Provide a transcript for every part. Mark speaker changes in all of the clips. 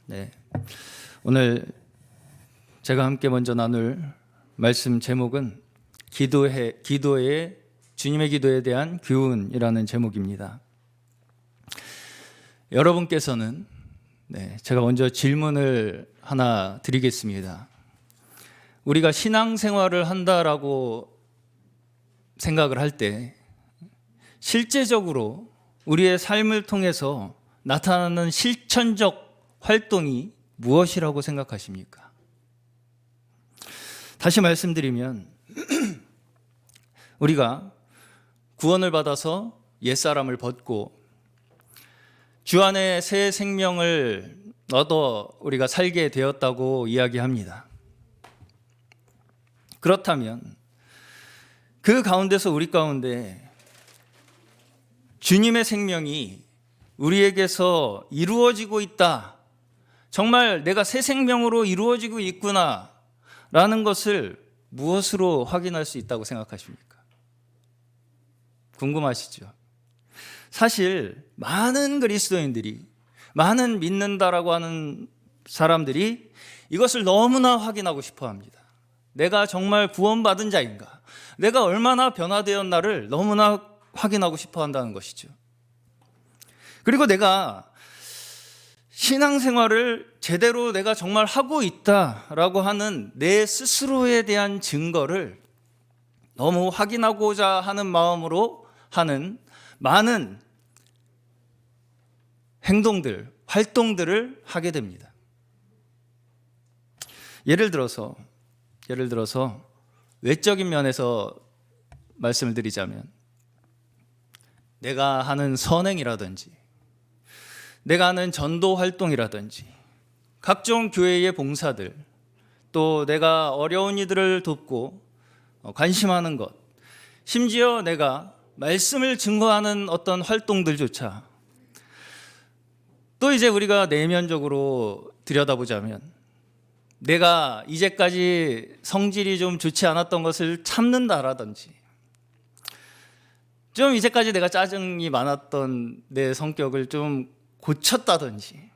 Speaker 1: 네. 오늘 제가 함께 먼저 나눌 말씀 제목은 기도의 주님의 기도에 대한 교훈이라는 제목입니다. 여러분께서는 제가 먼저 질문을 하나 드리겠습니다. 우리가 신앙생활을 한다라고 생각을 할 때 실제적으로 우리의 삶을 통해서 나타나는 실천적 활동이 무엇이라고 생각하십니까? 다시 말씀드리면 우리가 구원을 받아서 옛사람을 벗고 주 안에 새 생명을 얻어 우리가 살게 되었다고 이야기합니다. 그렇다면 그 가운데서 우리 가운데 주님의 생명이 우리에게서 이루어지고 있다, 정말 내가 새 생명으로 이루어지고 있구나 라는 것을 무엇으로 확인할 수 있다고 생각하십니까? 궁금하시죠? 사실 많은 그리스도인들이, 많은 믿는다라고 하는 사람들이 이것을 너무나 확인하고 싶어 합니다. 내가 정말 구원받은 자인가? 내가 얼마나 변화되었나를 너무나 확인하고 싶어 한다는 것이죠. 그리고 내가 신앙생활을 제대로 내가 정말 하고 있다라고 하는 내 스스로에 대한 증거를 너무 확인하고자 하는 마음으로 하는 많은 행동들, 활동들을 하게 됩니다. 예를 들어서 외적인 면에서 말씀을 드리자면 내가 하는 선행이라든지 내가 하는 전도 활동이라든지 각종 교회의 봉사들, 또 내가 어려운 이들을 돕고 관심하는 것, 심지어 내가 말씀을 증거하는 어떤 활동들조차, 또 이제 우리가 내면적으로 들여다보자면 내가 이제까지 성질이 좀 좋지 않았던 것을 참는다라든지, 좀 이제까지 내가 짜증이 많았던 내 성격을 좀 고쳤다든지,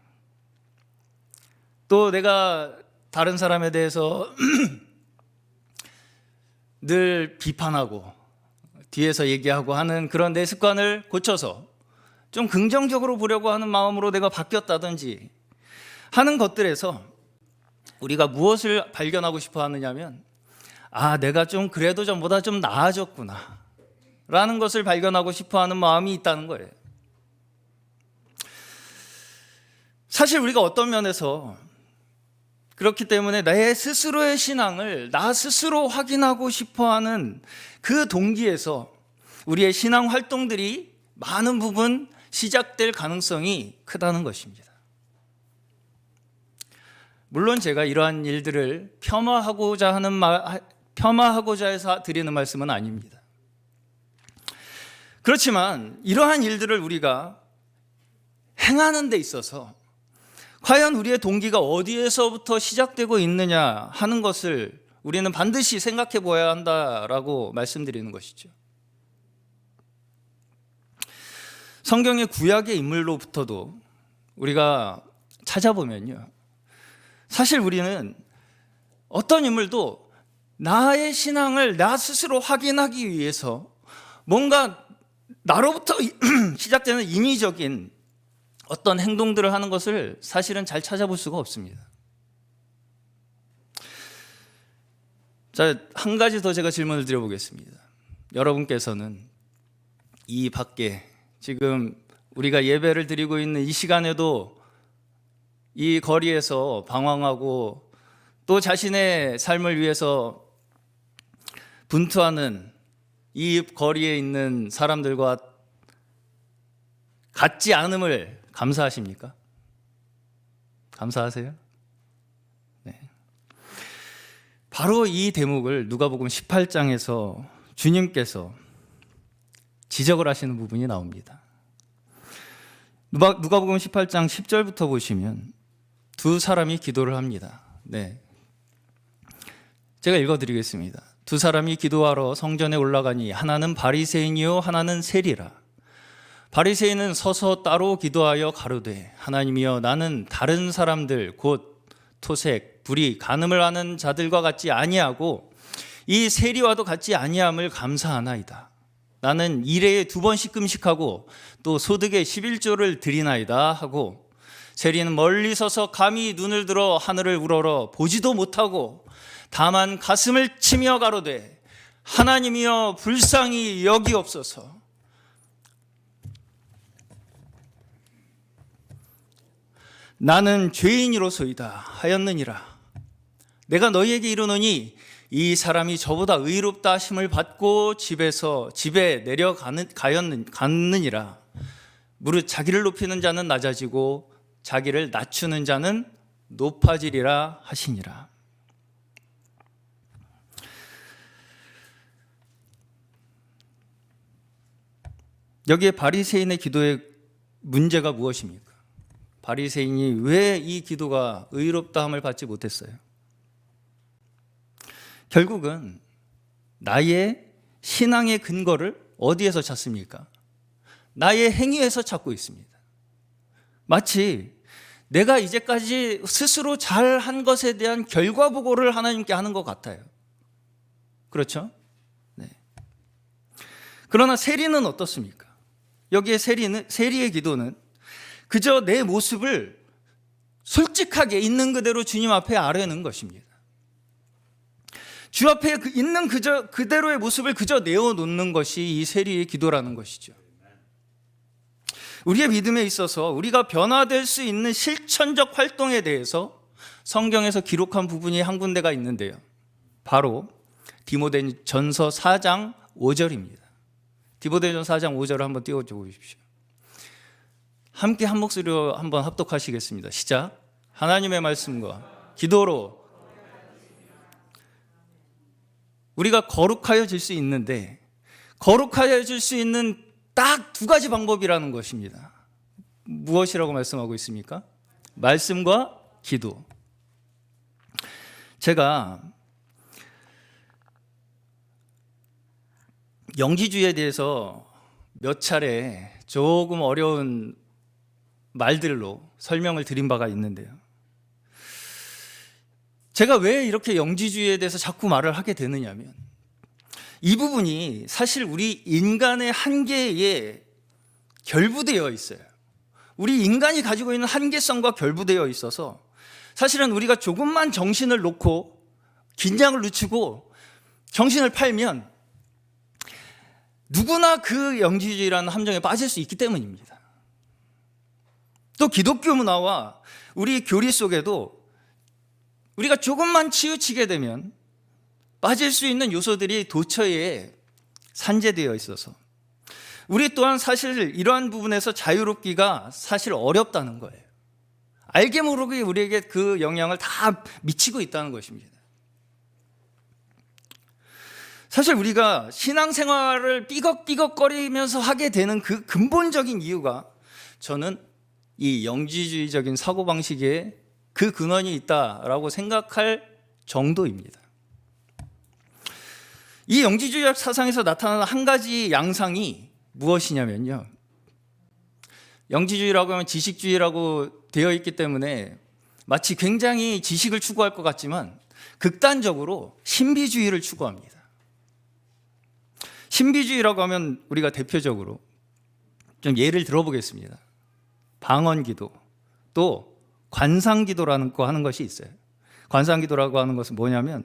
Speaker 1: 또 내가 다른 사람에 대해서 늘 비판하고 뒤에서 얘기하고 하는 그런 내 습관을 고쳐서 좀 긍정적으로 보려고 하는 마음으로 내가 바뀌었다든지 하는 것들에서 우리가 무엇을 발견하고 싶어 하느냐면, 내가 좀 그래도 전보다 좀 나아졌구나 라는 것을 발견하고 싶어 하는 마음이 있다는 거예요. 사실 우리가 어떤 면에서 그렇기 때문에 내 스스로의 신앙을 나 스스로 확인하고 싶어하는 그 동기에서 우리의 신앙 활동들이 많은 부분 시작될 가능성이 크다는 것입니다. 물론 제가 이러한 일들을 폄하하고자 해서 드리는 말씀은 아닙니다. 그렇지만 이러한 일들을 우리가 행하는 데 있어서 과연 우리의 동기가 어디에서부터 시작되고 있느냐 하는 것을 우리는 반드시 생각해 보아야 한다라고 말씀드리는 것이죠. 성경의 구약의 인물로부터도 우리가 찾아보면요, 사실 우리는 어떤 인물도 나의 신앙을 나 스스로 확인하기 위해서 뭔가 나로부터 시작되는 임의적인 어떤 행동들을 하는 것을 사실은 잘 찾아볼 수가 없습니다. 자, 한 가지 더 제가 질문을 드려보겠습니다. 여러분께서는 이 밖에 지금 우리가 예배를 드리고 있는 이 시간에도 이 거리에서 방황하고 또 자신의 삶을 위해서 분투하는 이 거리에 있는 사람들과 같지 않음을 감사하십니까? 감사하세요? 네. 바로 이 대목을 누가복음 18장에서 주님께서 지적을 하시는 부분이 나옵니다. 누가복음 18장 10절부터 보시면 두 사람이 기도를 합니다. 제가 읽어드리겠습니다. 두 사람이 기도하러 성전에 올라가니 하나는 바리새인이요 하나는 세리라. 바리새인은 서서 따로 기도하여 가로되 하나님이여 나는 다른 사람들 곧 토색, 불의, 간음을 하는 자들과 같지 아니하고 이 세리와도 같지 아니함을 감사하나이다. 나는 일회에 2번씩 금식하고 또 소득의 11조를 드리나이다 하고 세리는 멀리 서서 감히 눈을 들어 하늘을 우러러 보지도 못하고 다만 가슴을 치며 가로되 하나님이여 불쌍히 여기옵소서. 나는 죄인이로소이다 하였느니라. 내가 너희에게 이르노니 이 사람이 저보다 의롭다 하심을 받고 집에 내려가느니라. 무릇 자기를 높이는 자는 낮아지고 자기를 낮추는 자는 높아지리라 하시니라. 여기에 바리새인의 기도의 문제가 무엇입니까? 바리새인이 왜 이 기도가 의롭다함을 받지 못했어요? 결국은 나의 신앙의 근거를 어디에서 찾습니까? 나의 행위에서 찾고 있습니다. 마치 내가 이제까지 스스로 잘한 것에 대한 결과 보고를 하나님께 하는 것 같아요. 그렇죠? 네. 그러나 세리는 어떻습니까? 여기에 세리의 기도는 그저 내 모습을 솔직하게 있는 그대로 주님 앞에 아뢰는 것입니다. 주 앞에 있는 그대로의 모습을 그저 내어놓는 것이 이 세리의 기도라는 것이죠. 우리의 믿음에 있어서 우리가 변화될 수 있는 실천적 활동에 대해서 성경에서 기록한 부분이 한 군데가 있는데요. 바로 디모데전서 4장 5절입니다. 디모데전서 4장 5절을 한번 띄워줘 보십시오. 함께 한 목소리로 한번 합독하시겠습니다. 시작. 하나님의 말씀과 기도로 우리가 거룩하여질 수 있는데 거룩하여질 수 있는 딱 2가지 방법이라는 것입니다. 무엇이라고 말씀하고 있습니까? 말씀과 기도. 제가 영지주의에 대해서 몇 차례 조금 어려운 말들로 설명을 드린 바가 있는데요. 제가 왜 이렇게 영지주의에 대해서 자꾸 말을 하게 되느냐면 이 부분이 사실 우리 인간의 한계에 결부되어 있어요. 우리 인간이 가지고 있는 한계성과 결부되어 있어서 사실은 우리가 조금만 정신을 놓고 긴장을 늦추고 정신을 팔면 누구나 그 영지주의라는 함정에 빠질 수 있기 때문입니다. 또 기독교 문화와 우리 교리 속에도 우리가 조금만 치우치게 되면 빠질 수 있는 요소들이 도처에 산재되어 있어서 우리 또한 사실 이러한 부분에서 자유롭기가 사실 어렵다는 거예요. 알게 모르게 우리에게 그 영향을 다 미치고 있다는 것입니다. 사실 우리가 신앙생활을 삐걱삐걱거리면서 하게 되는 그 근본적인 이유가 저는 이 영지주의적인 사고방식에 그 근원이 있다라고 생각할 정도입니다. 이 영지주의적 사상에서 나타나는 한 가지 양상이 무엇이냐면요. 영지주의라고 하면 지식주의라고 되어 있기 때문에 마치 굉장히 지식을 추구할 것 같지만 극단적으로 신비주의를 추구합니다. 신비주의라고 하면 우리가 대표적으로 좀 예를 들어보겠습니다. 방언기도, 또 관상기도라는 거 하는 것이 있어요. 관상기도라고 하는 것은 뭐냐면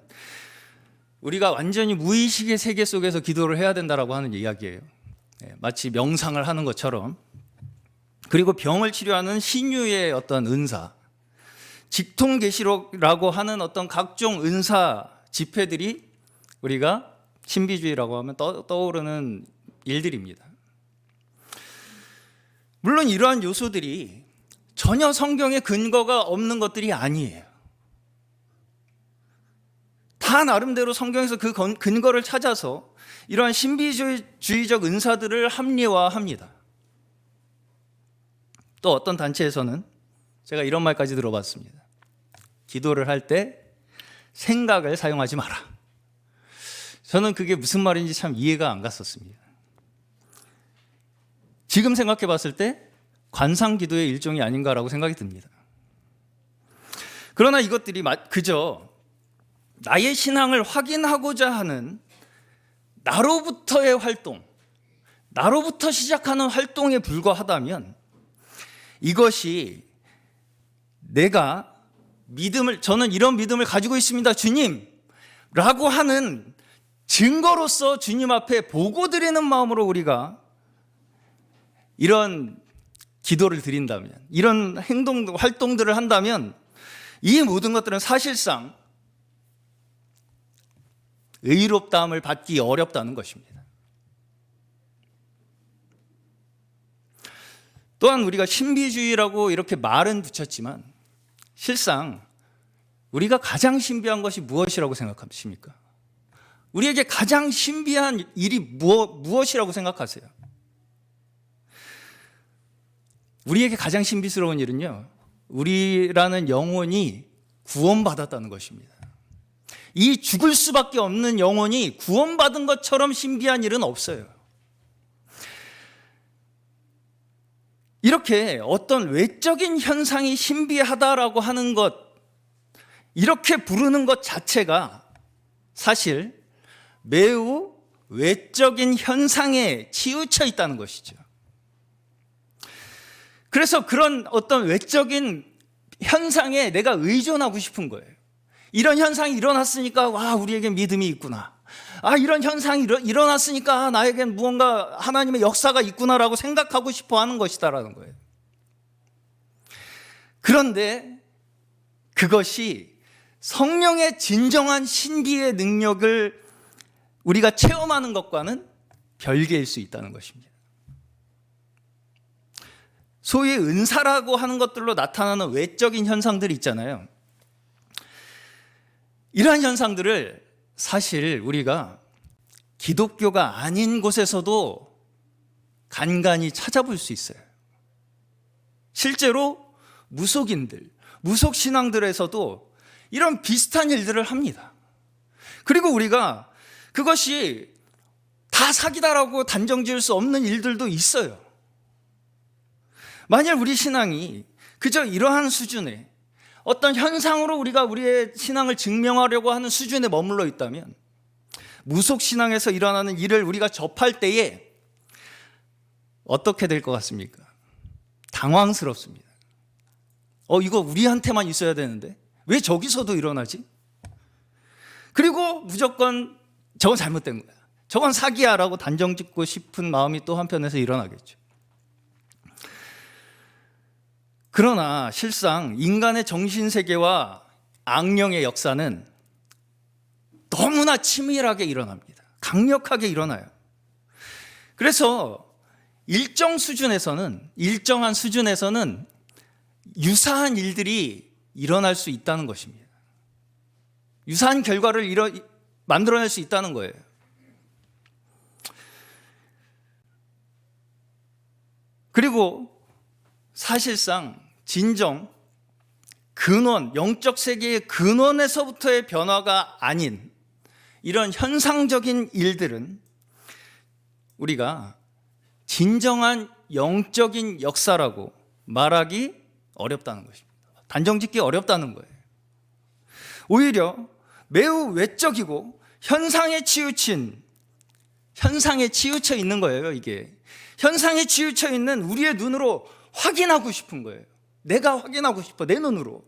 Speaker 1: 우리가 완전히 무의식의 세계 속에서 기도를 해야 된다라고 하는 이야기예요. 마치 명상을 하는 것처럼. 그리고 병을 치료하는 신유의 어떤 은사, 직통계시록이라고 하는 어떤 각종 은사 집회들이 우리가 신비주의라고 하면 떠오르는 일들입니다. 물론 이러한 요소들이 전혀 성경에 근거가 없는 것들이 아니에요. 다 나름대로 성경에서 그 근거를 찾아서 이러한 신비주의적 은사들을 합리화합니다. 또 어떤 단체에서는 제가 이런 말까지 들어봤습니다. 기도를 할 때 생각을 사용하지 마라. 저는 그게 무슨 말인지 참 이해가 안 갔었습니다. 지금 생각해 봤을 때 관상 기도의 일종이 아닌가라고 생각이 듭니다. 그러나 이것들이 그저 나의 신앙을 확인하고자 하는 나로부터의 활동, 나로부터 시작하는 활동에 불과하다면 이것이 내가 저는 이런 믿음을 가지고 있습니다, 주님 라고 하는 증거로서 주님 앞에 보고 드리는 마음으로 우리가 이런 기도를 드린다면, 이런 활동들을 한다면 이 모든 것들은 사실상 의롭다함을 받기 어렵다는 것입니다. 또한 우리가 신비주의라고 이렇게 말은 붙였지만 실상 우리가 가장 신비한 것이 무엇이라고 생각하십니까? 우리에게 가장 신비한 일이 무엇이라고 생각하세요? 우리에게 가장 신비스러운 일은요, 우리라는 영혼이 구원받았다는 것입니다. 이 죽을 수밖에 없는 영혼이 구원받은 것처럼 신비한 일은 없어요. 이렇게 어떤 외적인 현상이 신비하다라고 하는 것, 이렇게 부르는 것 자체가 사실 매우 외적인 현상에 치우쳐 있다는 것이죠. 그래서 그런 어떤 외적인 현상에 내가 의존하고 싶은 거예요. 이런 현상이 일어났으니까 와, 우리에게 믿음이 있구나. 이런 현상이 일어났으니까 나에겐 무언가 하나님의 역사가 있구나라고 생각하고 싶어 하는 것이다라는 거예요. 그런데 그것이 성령의 진정한 신비의 능력을 우리가 체험하는 것과는 별개일 수 있다는 것입니다. 소위 은사라고 하는 것들로 나타나는 외적인 현상들이 있잖아요. 이러한 현상들을 사실 우리가 기독교가 아닌 곳에서도 간간히 찾아볼 수 있어요. 실제로 무속인들, 무속신앙들에서도 이런 비슷한 일들을 합니다. 그리고 우리가 그것이 다 사기다라고 단정 지을 수 없는 일들도 있어요. 만약 우리 신앙이 그저 이러한 수준의 어떤 현상으로 우리가 우리의 신앙을 증명하려고 하는 수준에 머물러 있다면 무속신앙에서 일어나는 일을 우리가 접할 때에 어떻게 될 것 같습니까? 당황스럽습니다. 이거 우리한테만 있어야 되는데 왜 저기서도 일어나지? 그리고 무조건 저건 잘못된 거야, 저건 사기야 라고 단정 짓고 싶은 마음이 또 한편에서 일어나겠죠. 그러나 실상 인간의 정신세계와 악령의 역사는 너무나 치밀하게 일어납니다. 강력하게 일어나요. 그래서 일정한 수준에서는 유사한 일들이 일어날 수 있다는 것입니다. 유사한 결과를 만들어낼 수 있다는 거예요. 그리고 사실상 진정 근원, 영적 세계의 근원에서부터의 변화가 아닌 이런 현상적인 일들은 우리가 진정한 영적인 역사라고 말하기 어렵다는 것입니다. 단정짓기 어렵다는 거예요. 오히려 매우 외적이고 현상에 치우쳐 있는 거예요. 이게 현상에 치우쳐 있는 우리의 눈으로 확인하고 싶은 거예요. 내가 확인하고 싶어, 내 눈으로.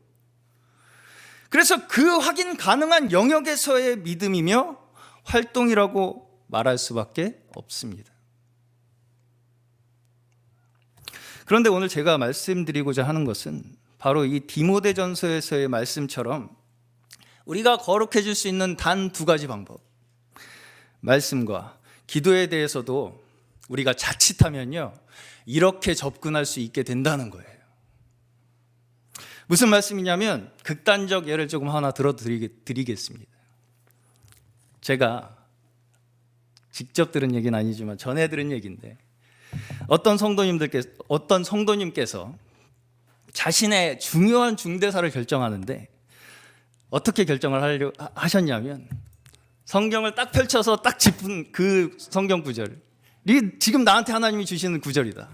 Speaker 1: 그래서 그 확인 가능한 영역에서의 믿음이며 활동이라고 말할 수밖에 없습니다. 그런데 오늘 제가 말씀드리고자 하는 것은 바로 이 디모데전서에서의 말씀처럼 우리가 거룩해질 수 있는 단 두 가지 방법, 말씀과 기도에 대해서도 우리가 자칫하면요 이렇게 접근할 수 있게 된다는 거예요. 무슨 말씀이냐면 극단적 예를 조금 하나 들어드리겠습니다. 제가 직접 들은 얘기는 아니지만 전해 들은 얘기인데 어떤 성도님께서 자신의 중요한 중대사를 결정하는데 어떻게 결정을 하셨냐면 성경을 딱 펼쳐서 딱 짚은 그 성경 구절, 지금 나한테 하나님이 주시는 구절이다.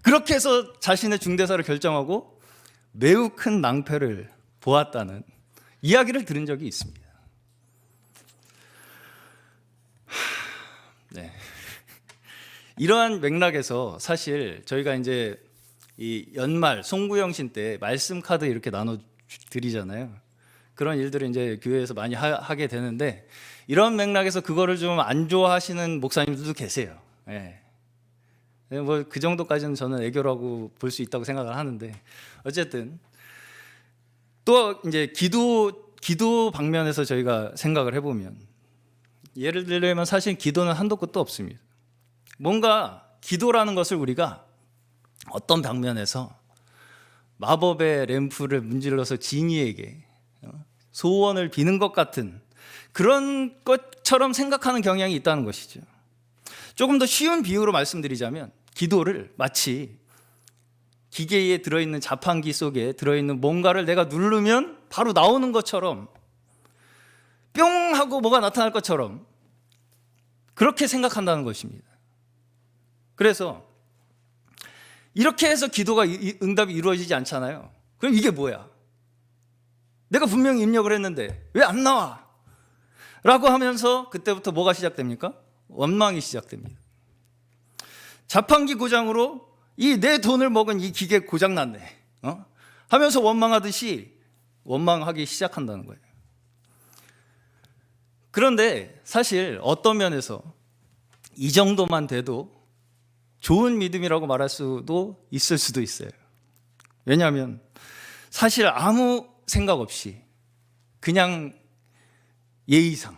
Speaker 1: 그렇게 해서 자신의 중대사를 결정하고 매우 큰 낭패를 보았다는 이야기를 들은 적이 있습니다. 네. 이러한 맥락에서 사실 저희가 이제 이 연말 송구영신 때 말씀 카드 이렇게 나눠 드리잖아요. 그런 일들을 이제 교회에서 많이 하게 되는데 이런 맥락에서 그거를 좀 안 좋아하시는 목사님들도 계세요. 예. 뭐 그 정도까지는 저는 애교라고 볼 수 있다고 생각을 하는데 어쨌든 또 이제 기도 방면에서 저희가 생각을 해보면 예를 들면 사실 기도는 한도 끝도 없습니다. 뭔가 기도라는 것을 우리가 어떤 방면에서 마법의 램프를 문질러서 지니에게 소원을 비는 것 같은 그런 것처럼 생각하는 경향이 있다는 것이죠. 조금 더 쉬운 비유로 말씀드리자면 기도를 마치 기계에 들어있는 자판기 속에 들어있는 뭔가를 내가 누르면 바로 나오는 것처럼 뿅 하고 뭐가 나타날 것처럼 그렇게 생각한다는 것입니다. 그래서 이렇게 해서 기도가 응답이 이루어지지 않잖아요. 그럼 이게 뭐야? 내가 분명히 입력을 했는데 왜 안 나와? 라고 하면서 그때부터 뭐가 시작됩니까? 원망이 시작됩니다. 자판기 고장으로 이 내 돈을 먹은 이 기계 고장났네 하면서 원망하듯이 원망하기 시작한다는 거예요. 그런데 사실 어떤 면에서 이 정도만 돼도 좋은 믿음이라고 말할 수도 있을 수도 있어요. 왜냐하면 사실 아무 생각 없이 그냥 예의상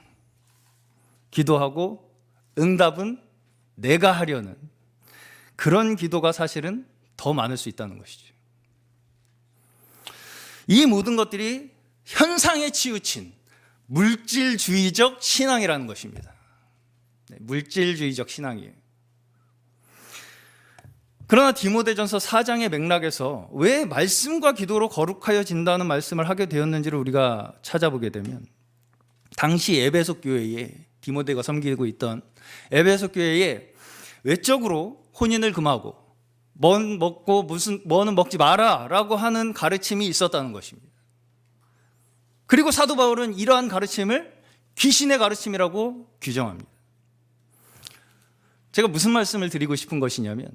Speaker 1: 기도하고 응답은 내가 하려는 그런 기도가 사실은 더 많을 수 있다는 것이죠. 이 모든 것들이 현상에 치우친 물질주의적 신앙이라는 것입니다. 물질주의적 신앙이에요. 그러나 디모데전서 4장의 맥락에서 왜 말씀과 기도로 거룩하여진다는 말씀을 하게 되었는지를 우리가 찾아보게 되면 당시 에베소 교회에 디모데가 섬기고 있던 에베소 교회에 외적으로 혼인을 금하고 뭔 먹고 뭐는 먹지 마라라고 하는 가르침이 있었다는 것입니다. 그리고 사도 바울은 이러한 가르침을 귀신의 가르침이라고 규정합니다. 제가 무슨 말씀을 드리고 싶은 것이냐면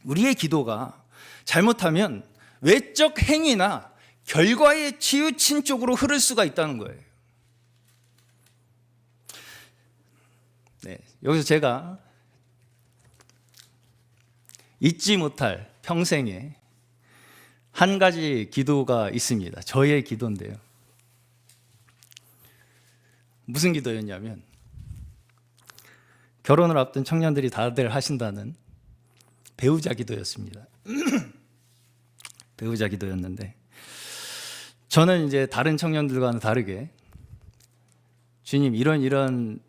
Speaker 1: 우리의 기도가 잘못하면 외적 행위나 결과에 치우친 쪽으로 흐를 수가 있다는 거예요. 네, 여기서 제가 잊지 못할 평생에 한 가지 기도가 있습니다. 저의 기도인데요. 무슨 기도였냐면 결혼을 앞둔 청년들이 다들 하신다는 배우자 기도였습니다. 배우자 기도였는데 저는 이제 다른 청년들과는 다르게 주님 이런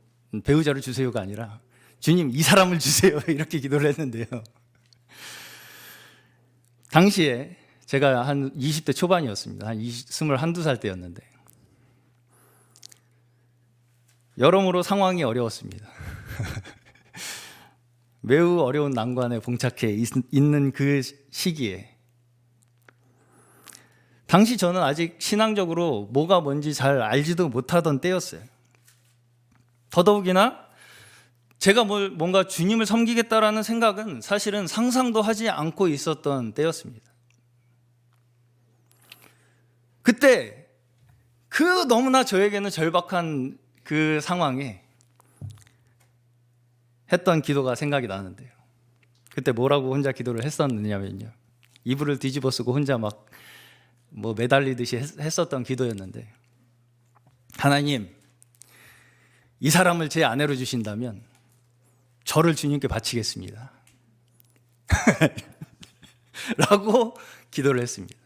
Speaker 1: 배우자를 주세요가 아니라 주님 이 사람을 주세요 이렇게 기도를 했는데요. 당시에 제가 한 20대 초반이었습니다. 한 21살 때였는데 여러모로 상황이 어려웠습니다. 매우 어려운 난관에 봉착해 있는 그 시기에 당시 저는 아직 신앙적으로 뭐가 뭔지 잘 알지도 못하던 때였어요. 더더욱이나 제가 뭔가 주님을 섬기겠다라는 생각은 사실은 상상도 하지 않고 있었던 때였습니다. 그때 그 너무나 저에게는 절박한 그 상황에 했던 기도가 생각이 나는데요. 그때 뭐라고 혼자 기도를 했었느냐면요. 이불을 뒤집어 쓰고 혼자 막 매달리듯이 했었던 기도였는데 하나님, 이 사람을 제 아내로 주신다면 저를 주님께 바치겠습니다. 라고 기도를 했습니다.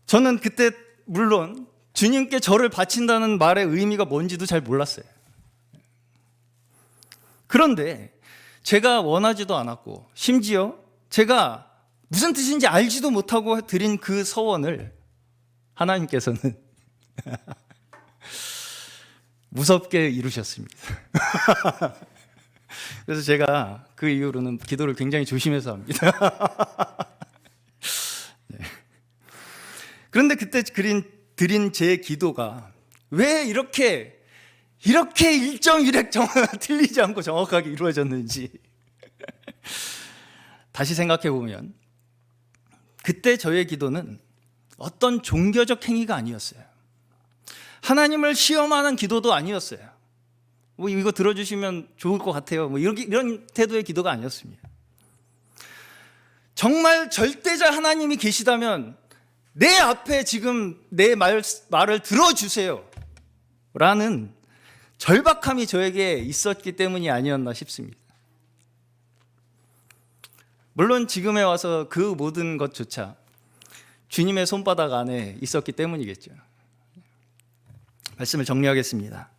Speaker 1: 저는 그때 물론 주님께 저를 바친다는 말의 의미가 뭔지도 잘 몰랐어요. 그런데 제가 원하지도 않았고 심지어 제가 무슨 뜻인지 알지도 못하고 드린 그 서원을 하나님께서는 무섭게 이루셨습니다. 그래서 제가 그 이후로는 기도를 굉장히 조심해서 합니다. 네. 그런데 그때 드린 제 기도가 왜 이렇게 일정일획 틀리지 않고 정확하게 이루어졌는지 다시 생각해 보면 그때 저의 기도는 어떤 종교적 행위가 아니었어요. 하나님을 시험하는 기도도 아니었어요. 뭐 이거 들어주시면 좋을 것 같아요. 뭐 이런 태도의 기도가 아니었습니다. 정말 절대자 하나님이 계시다면 내 앞에 지금 내 말을 들어주세요 라는 절박함이 저에게 있었기 때문이 아니었나 싶습니다. 물론 지금에 와서 그 모든 것조차 주님의 손바닥 안에 있었기 때문이겠죠. 말씀을 정리하겠습니다.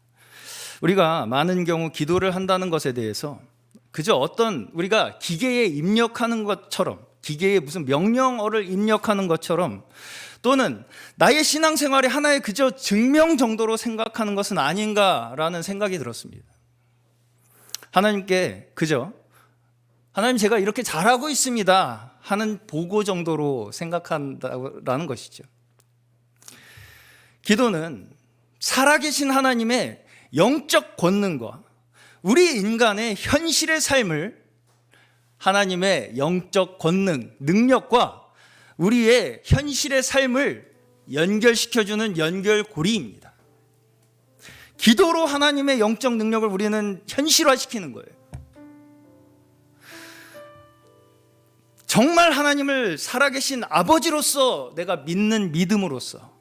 Speaker 1: 우리가 많은 경우 기도를 한다는 것에 대해서 그저 어떤 우리가 기계에 입력하는 것처럼, 기계에 무슨 명령어를 입력하는 것처럼, 또는 나의 신앙생활의 하나의 그저 증명 정도로 생각하는 것은 아닌가라는 생각이 들었습니다. 하나님께 그저 하나님 제가 이렇게 잘하고 있습니다 하는 보고 정도로 생각한다는 것이죠. 기도는 살아계신 하나님의 영적 권능과 우리 인간의 현실의 삶을 하나님의 영적 권능, 능력과 우리의 현실의 삶을 연결시켜주는 연결고리입니다. 기도로 하나님의 영적 능력을 우리는 현실화시키는 거예요. 정말 하나님을 살아계신 아버지로서 내가 믿는 믿음으로써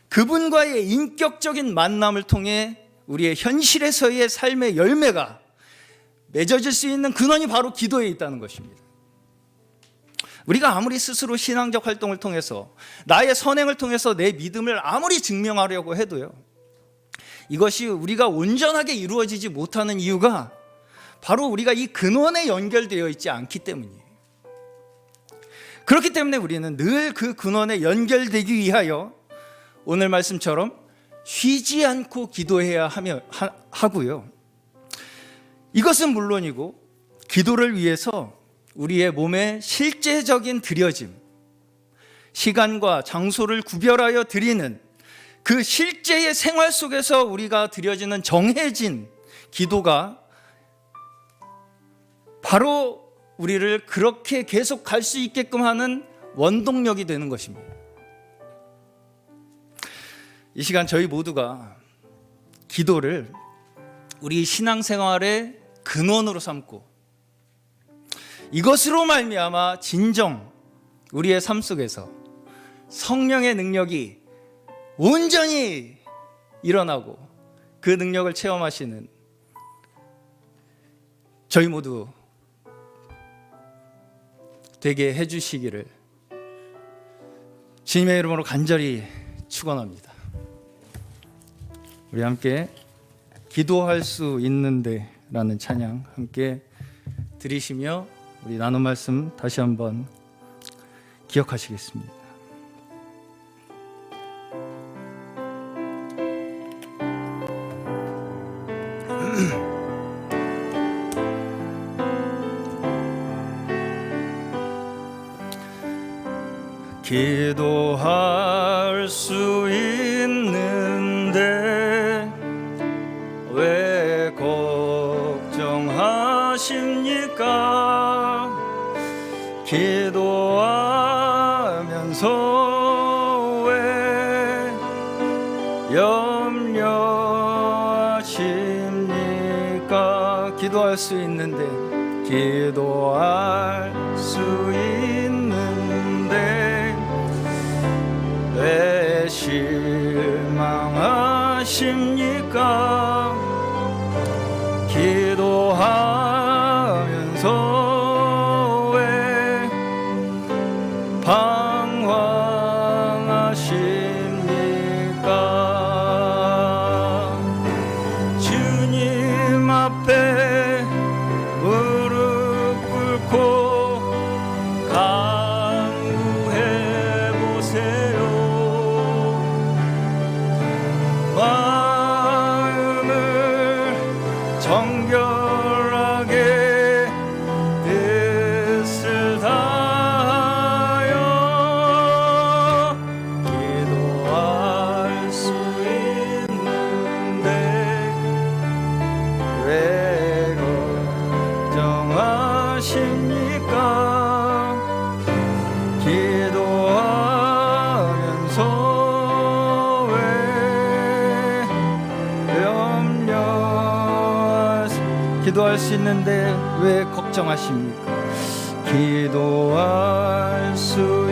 Speaker 1: 그분과의 인격적인 만남을 통해 우리의 현실에서의 삶의 열매가 맺어질 수 있는 근원이 바로 기도에 있다는 것입니다. 우리가 아무리 스스로 신앙적 활동을 통해서 나의 선행을 통해서 내 믿음을 아무리 증명하려고 해도요, 이것이 우리가 온전하게 이루어지지 못하는 이유가 바로 우리가 이 근원에 연결되어 있지 않기 때문이에요. 그렇기 때문에 우리는 늘 그 근원에 연결되기 위하여 오늘 말씀처럼 쉬지 않고 기도해야 하고요. 이것은 물론이고 기도를 위해서 우리의 몸의 실제적인 드려짐, 시간과 장소를 구별하여 드리는 그 실제의 생활 속에서 우리가 드려지는 정해진 기도가 바로 우리를 그렇게 계속 갈 수 있게끔 하는 원동력이 되는 것입니다. 이 시간 저희 모두가 기도를 우리 신앙생활의 근원으로 삼고 이것으로 말미암아 진정 우리의 삶 속에서 성령의 능력이 온전히 일어나고 그 능력을 체험하시는 저희 모두 되게 해주시기를 주님의 이름으로 간절히 축원합니다. 우리 함께 기도할 수 있는데 라는 찬양 함께 들으시며 우리 나눈 말씀 다시 한번 기억하시겠습니다. 기도할 수 있는데 왜 걱정하십니까? 기도하면서 왜 염려하십니까? 기도할 수 있는데 기도할 수 있는데 왜 실망하십니까? 기도하면서 왜 방황하십니까? 주님 앞에 무릎 꿇고 간구해 보세요. 마음 기도할 수 있는데 왜 걱정하십니까? 기도할 수